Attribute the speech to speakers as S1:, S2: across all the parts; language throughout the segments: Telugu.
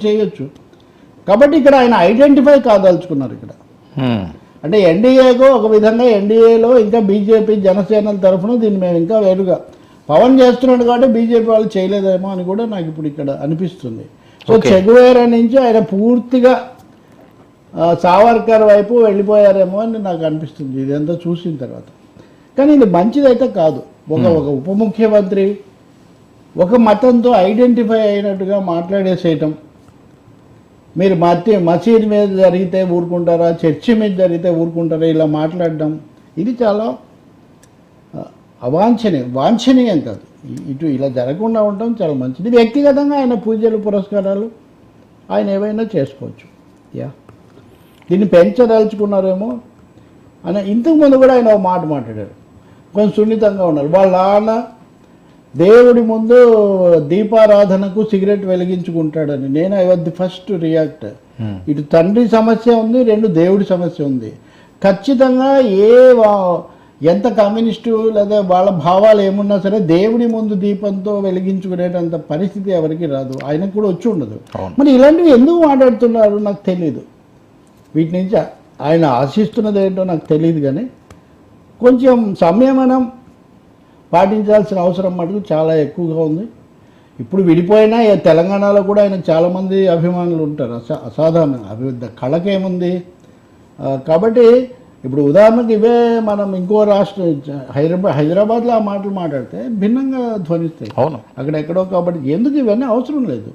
S1: చేయొచ్చు. కాబట్టి ఇక్కడ ఆయన ఐడెంటిఫై కాదలుచుకున్నారు ఇక్కడ. అంటే ఎన్డీఏకు ఒక విధంగా ఎన్డీఏలో ఇంకా బీజేపీ జనసేనల తరఫున దీన్ని మేము ఇంకా వేరుగా పవన్ చేస్తున్నాడు కాబట్టి బీజేపీ వాళ్ళు చేయలేదేమో అని కూడా నాకు ఇప్పుడు ఇక్కడ అనిపిస్తుంది. సో చెగువేరా నుంచి ఆయన పూర్తిగా సావర్కర్ వైపు వెళ్ళిపోయారేమో అని నాకు అనిపిస్తుంది ఇదంతా చూసిన తర్వాత. కానీ ఇది మంచిదైతే కాదు. ఒక ఉప ముఖ్యమంత్రి ఒక మతంతో ఐడెంటిఫై అయినట్టుగా మాట్లాడేసేయటం, మీరు మసీద్ మీద జరిగితే ఊరుకుంటారా, చర్చి మీద జరిగితే ఊరుకుంటారా, ఇలా మాట్లాడడం ఇది చాలా వాంఛనీయం కాదు. ఇటు ఇలా జరగకుండా ఉండటం చాలా మంచిది. వ్యక్తిగతంగా ఆయన పూజలు పురస్కారాలు ఆయన ఏవైనా చేసుకోవచ్చు. దీన్ని పెంచదలుచుకున్నారేమో అని ఇంతకుముందు కూడా ఆయన ఒక మాట మాట్లాడారు, కొంచెం సున్నితంగా ఉన్నారు. వాళ్ళ నాన్న దేవుడి ముందు దీపారాధనకు సిగరెట్ వెలిగించుకుంటాడని. నేను I was the first react. ఇటు తండ్రి సమస్య ఉంది, రెండు దేవుడి సమస్య ఉంది. ఖచ్చితంగా ఎంత కమ్యూనిస్టు లేదా వాళ్ళ భావాలు ఏమున్నా సరే దేవుడి ముందు దీపంతో వెలిగించుకునేటంత పరిస్థితి ఎవరికి రాదు, ఆయనకు కూడా వచ్చి ఉండదు. మరి ఇలాంటివి ఎందుకు మాట్లాడుతున్నారు నాకు తెలియదు. వీటి నుంచి ఆయన ఆశిస్తున్నది ఏంటో నాకు తెలియదు. కానీ కొంచెం సంయమనం పాటించాల్సిన అవసరం మటుకు చాలా ఎక్కువగా ఉంది. ఇప్పుడు విడిపోయినా తెలంగాణలో కూడా ఆయన చాలామంది అభిమానులు ఉంటారు. అసాధారణ కళకేముంది. కాబట్టి ఇప్పుడు ఉదాహరణకు ఇవే మనం ఇంకో రాష్ట్రం హైదరాబాద్లో ఆ మాటలు మాట్లాడితే భిన్నంగా ధ్వనిస్తాయి అక్కడెక్కడో. కాబట్టి ఎందుకు ఇవన్నీ అవసరం లేదు.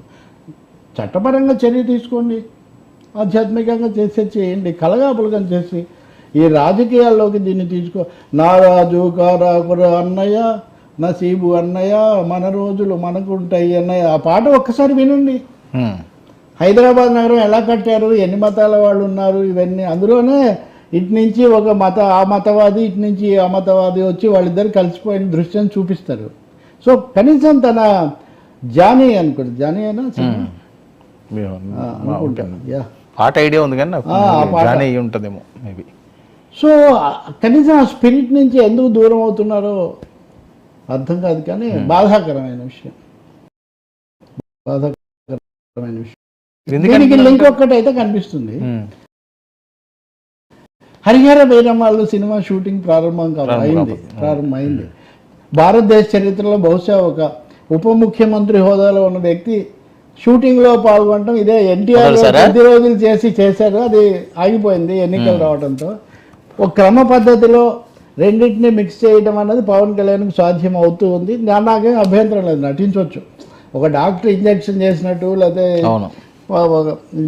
S1: చట్టపరంగా చర్య తీసుకోండి, ఆధ్యాత్మికంగా చేయండి, కలగాపులకం చేసి ఈ రాజకీయాల్లోకి దీన్ని నా రాజు కారాకుర అన్నయ్య నసీబు అన్నయ్య మన రోజులు మనకుంటాయి అన్నయ్య. ఆ పాట ఒక్కసారి వినండి. హైదరాబాద్ నగరం ఎలా కట్టారు, ఎన్ని మతాల వాళ్ళు ఉన్నారు, ఇవన్నీ అందులోనే ఇటు నుంచి ఆ మతవాది ఇటు నుంచి ఆ మతవాది వచ్చి వాళ్ళిద్దరు కలిసిపోయిన దృశ్యం చూపిస్తారు. సో కనీసం తన జానీ అనుకోండి, జానీ అయినా
S2: పాట ఐడియా ఉంది కానీ జానీ ఉంటుందేమో మేబీ.
S1: సో కనీసం ఆ స్పిరిట్ నుంచి ఎందుకు దూరం అవుతున్నారో అర్థం కాదు. కానీ బాధాకరమైన విషయం. దీనికి లింక్ ఒక్కటైతే కనిపిస్తుంది. హరిహర వీరమల్లు సినిమా షూటింగ్ ప్రారంభమైంది. భారతదేశ చరిత్రలో బహుశా ఒక ఉప ముఖ్యమంత్రి హోదాలో ఉన్న వ్యక్తి షూటింగ్లో పాల్గొనడం ఇదే. ఎన్టీఆర్ కొద్ది రోజులు చేశారు, అది ఆగిపోయింది ఎన్నికలు రావడంతో. ఒక క్రమ పద్ధతిలో రెండింటిని మిక్స్ చేయడం అన్నది పవన్ కళ్యాణ్కి సాధ్యం అవుతూ ఉంది. నాకేం అభ్యంతరం లేదు, నటించవచ్చు. ఒక డాక్టర్ ఇంజెక్షన్ చేసినట్టు లేదా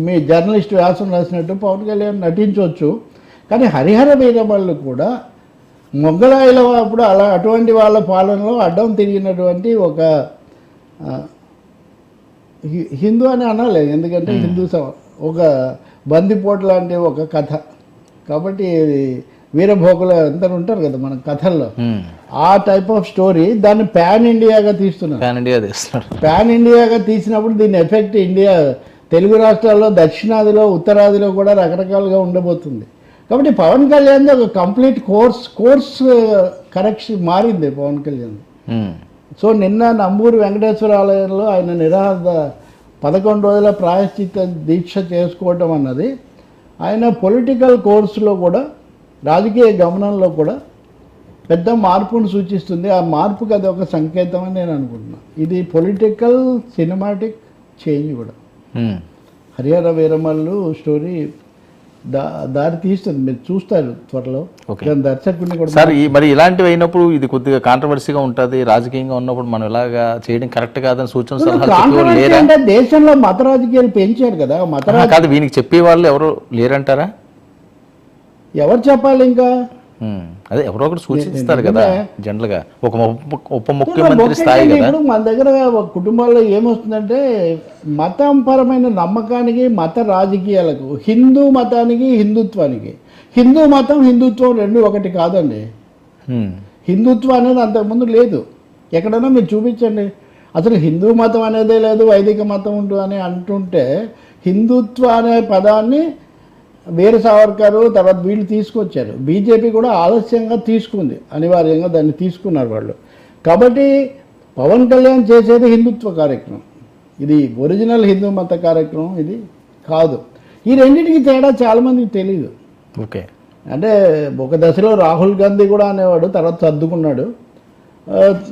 S1: మీ జర్నలిస్ట్ వ్యాసం రాసినట్టు పవన్ కళ్యాణ్ నటించవచ్చు. కానీ హరిహర వీరమల్లు కూడా మొగ్గలాయిల అప్పుడు అటువంటి వాళ్ళ పాలనలో అడ్డం తిరిగినటువంటి ఒక హిందూ అని అనాలి, ఎందుకంటే హిందూ ఒక బందిపోటు లాంటి ఒక కథ. కాబట్టి వీరభోగులు అందరూ ఉంటారు కదా మన కథల్లో, ఆ టైప్ ఆఫ్ స్టోరీ. దాన్ని పాన్ ఇండియాగా తీస్తున్నారు. పాన్ ఇండియాగా తీసినప్పుడు దీని ఎఫెక్ట్ ఇండియా తెలుగు రాష్ట్రాల్లో, దక్షిణాదిలో, ఉత్తరాదిలో కూడా రకరకాలుగా ఉండబోతుంది. కాబట్టి పవన్ కళ్యాణ్ ఒక కంప్లీట్ కోర్స్ కరెక్షన్ మారింది పవన్ కళ్యాణ్. సో నిన్న నంబూరు వెంకటేశ్వర ఆలయంలో ఆయన 11 రోజుల ప్రాయశ్చిత్త దీక్ష చేసుకోవటం అన్నది ఆయన పొలిటికల్ కోర్సులో కూడా, రాజకీయ గమనంలో కూడా పెద్ద మార్పును సూచిస్తుంది. ఆ మార్పుకి అది ఒక సంకేతం అని నేను అనుకుంటున్నాను. ఇది పొలిటికల్ సినిమాటిక్ చేంజ్ కూడా. హరిహర వీరమల్లు స్టోరీ దారి తీస్తుంది, మీరు చూస్తారు త్వరలో. దర్శకుడిని కూడా
S2: సార్ మరి ఇలాంటివి అయినప్పుడు ఇది కొద్దిగా కాంట్రవర్సీగా ఉంటుంది. రాజకీయంగా ఉన్నప్పుడు మనం ఇలాగా చేయడం కరెక్ట్ కాదని సూచన
S1: అంటే దేశంలో మత రాజకీయాలు పెంచారు కదా. మత
S2: కాదు, వీనికి చెప్పే వాళ్ళు ఎవరు లేరంటారా?
S1: ఎవరు చెప్పాలి ఇంకా?
S2: అదే ఎవరో ఒకటి సూచిస్తారు కదా జనరల్ గా, ఒక ఉప ముఖ్యమంత్రి స్థాయి కదా.
S1: ఇప్పుడు మన దగ్గర కుటుంబాల్లో ఏమొస్తుందంటే మతం పరమైన నమ్మకానికి, మత రాజకీయాలకు, హిందూ మతానికి హిందుత్వానికి, హిందూ మతం హిందుత్వం రెండు ఒకటి కాదండి. హిందుత్వం అనేది అంతకుముందు లేదు. ఎక్కడైనా మీరు చూపించండి. అసలు హిందూ మతం అనేదే లేదు, వైదిక మతం ఉంటుంది అని అంటుంటే హిందుత్వ అనే పదాన్ని వీర సావర్కర్ తర్వాత వీళ్ళు తీసుకొచ్చారు. బీజేపీ కూడా ఆలస్యంగా తీసుకుంది, అనివార్యంగా దాన్ని తీసుకున్నారు వాళ్ళు. కాబట్టి పవన్ కళ్యాణ్ చేసేది హిందుత్వ కార్యక్రమం. ఇది ఒరిజినల్ హిందూ మత కార్యక్రమం ఇది కాదు. ఈ రెండింటికి తేడా చాలామందికి తెలియదు.
S2: ఓకే,
S1: అంటే ఒక దశలో రాహుల్ గాంధీ కూడా అనేవాడు, తర్వాత సర్దుకున్నాడు.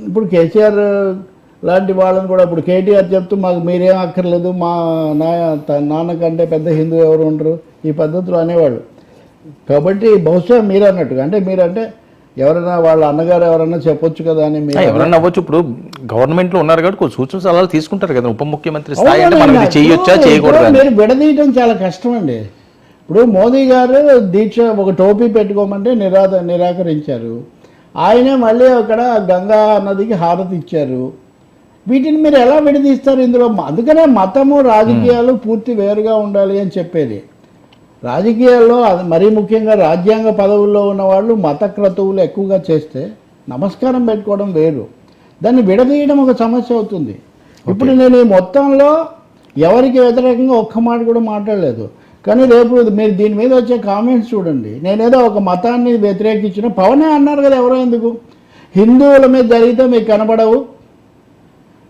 S1: ఇప్పుడు కేసీఆర్ లాంటి వాళ్ళని కూడా ఇప్పుడు కేటీఆర్ చెప్తూ మాకు మీరేం అక్కర్లేదు, మా నాన్న కంటే పెద్ద హిందూ ఎవరు ఉండరు ఈ పద్ధతిలో అనేవాళ్ళు. కాబట్టి బహుశా మీరు అన్నట్టుగా అంటే మీరంటే ఎవరైనా వాళ్ళ అన్నగారు ఎవరైనా చెప్పొచ్చు కదా అని మీరు
S2: ఎవరైనా అవ్వచ్చు. ఇప్పుడు గవర్నమెంట్ లో ఉన్నారు కాబట్టి కొన్ని సూచన సలహాలు తీసుకుంటారు కదా. ఉప ముఖ్యమంత్రి స్థాయి అంటే మనం ఇది చేయొచ్చా చేయకూడదా?
S1: మీరు విడదీయడం చాలా కష్టం అండి. ఇప్పుడు మోదీ గారు దీక్ష ఒక టోపీ పెట్టుకోమంటే నిరాకరించారు. ఆయనే మళ్ళీ అక్కడ గంగా నదికి హారతి ఇచ్చారు. వీటిని మీరు ఎలా విడదీస్తారు ఇందులో? అందుకనే మతము రాజకీయాలు పూర్తి వేరుగా ఉండాలి అని చెప్పేది. రాజకీయాల్లో అది మరీ ముఖ్యంగా రాజ్యాంగ పదవుల్లో ఉన్న వాళ్ళు మత క్రతువులు ఎక్కువగా చేస్తే నమస్కారం పెట్టుకోవడం వేరు, దాన్ని విడదీయడం ఒక సమస్య అవుతుంది. ఇప్పుడు నేను ఈ మొత్తంలో ఎవరికి వ్యతిరేకంగా ఒక్క మాట కూడా మాట్లాడలేదు. కానీ రేపు మీరు దీని మీద వచ్చే కామెంట్స్ చూడండి. నేనేదో ఒక మతాన్ని వ్యతిరేకించిన పవనే అన్నారు కదా, ఎవరో ఎందుకు హిందువుల మీద జరిగితే మీకు కనబడవు,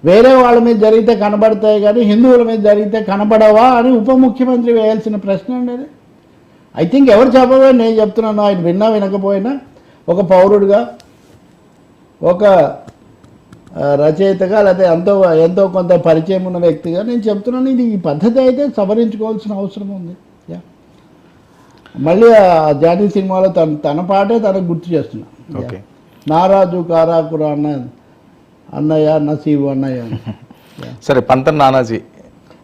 S1: వేరే వాళ్ళ మీద జరిగితే కనబడతాయి కానీ హిందువుల మీద జరిగితే కనబడవా అని ఉప ముఖ్యమంత్రి వేయాల్సిన ప్రశ్న అండి అది. ఐ థింక్ ఎవరు చెప్పబోయే నేను చెప్తున్నాను, ఆయన విన్నా వినకపోయినా ఒక పౌరుడిగా, ఒక రచయితగా, లేకపోతే ఎంతో కొంత పరిచయం ఉన్న వ్యక్తిగా నేను చెప్తున్నాను. ఇది ఈ పద్ధతి అయితే సవరించుకోవాల్సిన అవసరం ఉంది. మళ్ళీ ఆ జానీ సినిమాలో తన పాటే తనకు గుర్తు చేస్తున్నా.
S2: ఓకే,
S1: నారాజు కారాకురా అన్నయ్య నసీబు అన్నయ్య.
S2: సరే, పంత నానాజీ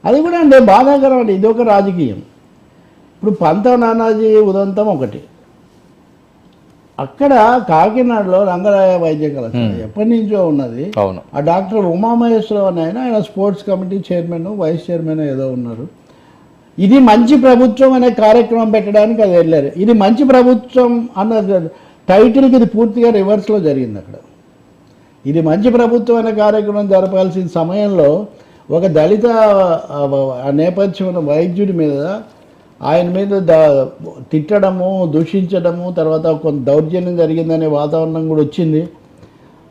S1: అది కూడా అంటే బాధాకరం అండి. ఇది ఒక రాజకీయం. ఇప్పుడు పంత నానాజీ ఉదంతం ఒకటి. అక్కడ కాకినాడలో రంగరాయ వైద్య కళాశాల ఎప్పటి నుంచో ఉన్నది.
S2: అవును,
S1: ఆ డాక్టర్ ఉమామహేశ్వరరావు అని ఆయన sports committee chairman, vice chairman ఏదో ఉన్నారు. ఇది మంచి ప్రభుత్వం అనే కార్యక్రమం పెట్టడానికి అది వెళ్ళారు. ఇది మంచి ప్రభుత్వం అన్న టైటిల్కి ఇది పూర్తిగా రివర్స్లో జరిగింది. అక్కడ ఇది మంచి ప్రభుత్వం అనే కార్యక్రమం జరపాల్సిన సమయంలో ఒక దళిత నేపథ్యం ఉన్న వైద్యుడి మీద ఆయన మీద తిట్టడము, దూషించడము, తర్వాత కొంత దౌర్జన్యం జరిగిందనే వాతావరణం కూడా వచ్చింది.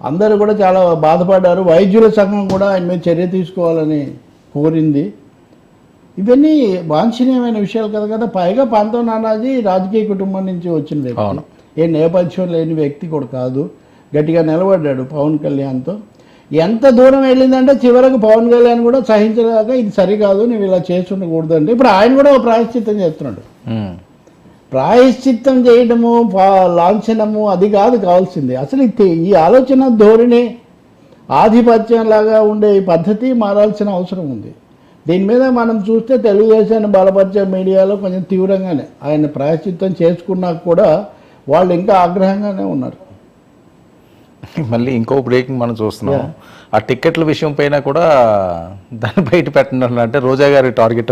S1: అందరూ కూడా చాలా బాధపడ్డారు. వైద్యుల సంఘం కూడా ఆయన మీద చర్య తీసుకోవాలని కోరింది. ఇవన్నీ వాంఛనీయమైన విషయాలు కదా. పైగా పంత నానాజీ రాజకీయ కుటుంబం నుంచి వచ్చిన వ్యక్తి, ఏ నేపథ్యం లేని వ్యక్తి కూడా కాదు. గట్టిగా నిలబడ్డాడు పవన్ కళ్యాణ్తో. ఎంత దూరం వెళ్ళిందంటే చివరకు పవన్ కళ్యాణ్ కూడా సహించలేక ఇది సరికాదు, నువ్వు ఇలా చేసి ఉండకూడదు అంటే ఇప్పుడు ఆయన కూడా ప్రాయశ్చిత్తం చేస్తున్నాడు. ప్రాయశ్చిత్తం చేయడము, లాంఛనము అది కాదు కావాల్సింది. అసలు ఈ ఆలోచన ధోరణి, ఆధిపత్యంలాగా ఉండే ఈ పద్ధతి మారాల్సిన అవసరం ఉంది. దీని మీద మనం చూస్తే తెలుగుదేశాన్ని బలపరిచే మీడియాలో కొంచెం తీవ్రంగానే ఆయన ప్రాయశ్చిత్తం చేసుకున్నా కూడా వాళ్ళు ఇంకా ఆగ్రహంగానే ఉన్నారు.
S2: మళ్ళీ ఇంకో బ్రేకింగ్ మనం చూస్తున్నాం. ఆ టికెట్ల విషయం పైన కూడా దాన్ని బయట పెట్టడం అంటే రోజా గారి టార్గెట్